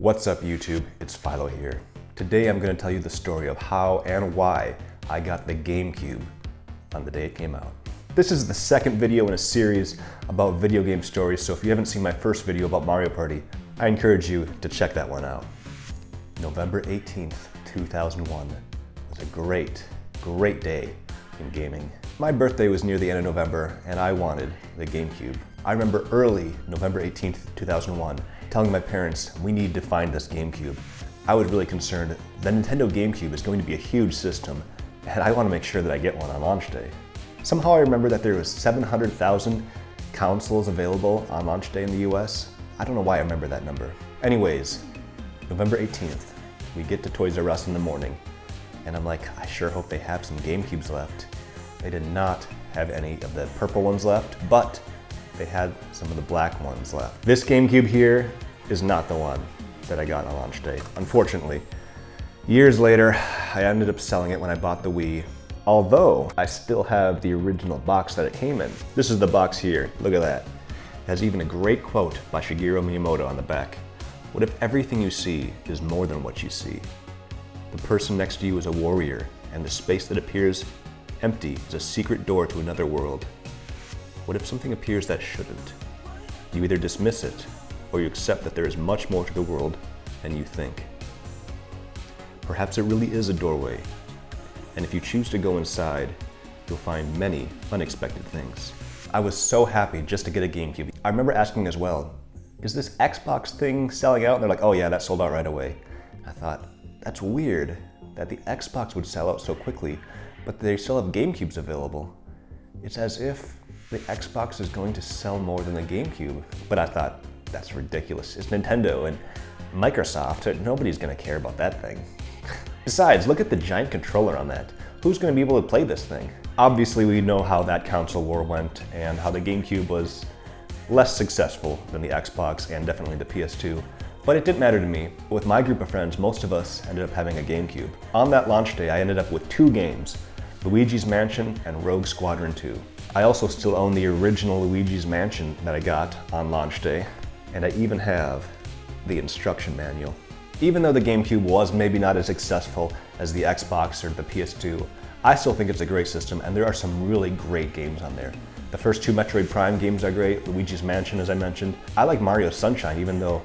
What's up YouTube, it's Philo here. Today I'm going to tell you the story of how and why I got the GameCube on the day it came out. This is the second video in a series about video game stories, so if you haven't seen my first video about Mario Party, I encourage you to check that one out. November 18th, 2001 was a great day in gaming. My birthday was near the end of November and I wanted the GameCube. I remember early November 18th, 2001 telling my parents we need to find this GameCube. I was really concerned. The Nintendo GameCube is going to be a huge system and I want to make sure that I get one on launch day. Somehow I remember that there was 700,000 consoles available on launch day in the US. I don't know why I remember that number. Anyways, November 18th, we get to Toys R Us in the morning and I'm like, I sure hope they have some GameCubes left. They did not have any of the purple ones left, but they had some of the black ones left. This GameCube here is not the one that I got on launch day, unfortunately. Years later, I ended up selling it when I bought the Wii, although I still have the original box that it came in. This is the box here, look at that. It has even a great quote by Shigeru Miyamoto on the back. What if everything you see is more than what you see? The person next to you is a warrior, and the space that appears empty is a secret door to another world. What if something appears that shouldn't? You either dismiss it, or you accept that there is much more to the world than you think. Perhaps it really is a doorway, and if you choose to go inside, you'll find many unexpected things. I was so happy just to get a GameCube. I remember asking as well, is this Xbox thing selling out? And they're like, oh yeah, that sold out right away. I thought, that's weird that the Xbox would sell out so quickly, but they still have GameCubes available. It's as if the Xbox is going to sell more than the GameCube. But I thought, that's ridiculous. It's Nintendo and Microsoft. Nobody's gonna care about that thing. Besides, look at the giant controller on that. Who's gonna be able to play this thing? Obviously, we know how that console war went and how the GameCube was less successful than the Xbox and definitely the PS2. But it didn't matter to me. With my group of friends, most of us ended up having a GameCube. On that launch day, I ended up with two games, Luigi's Mansion and Rogue Squadron 2. I also still own the original Luigi's Mansion that I got on launch day, and I even have the instruction manual. Even though the GameCube was maybe not as successful as the Xbox or the PS2, I still think it's a great system and there are some really great games on there. The first two Metroid Prime games are great, Luigi's Mansion as I mentioned. I like Mario Sunshine even though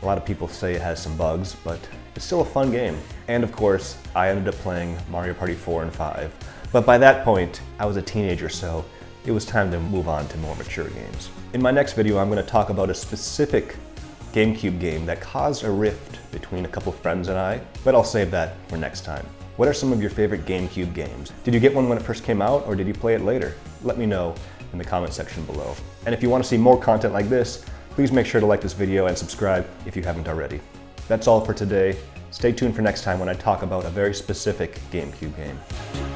a lot of people say it has some bugs, but it's still a fun game. And of course, I ended up playing Mario Party 4 and 5. But by that point, I was a teenager, so it was time to move on to more mature games. In my next video, I'm going to talk about a specific GameCube game that caused a rift between a couple friends and I, but I'll save that for next time. What are some of your favorite GameCube games? Did you get one when it first came out, or did you play it later? Let me know in the comment section below. And if you want to see more content like this, please make sure to like this video and subscribe if you haven't already. That's all for today. Stay tuned for next time when I talk about a very specific GameCube game.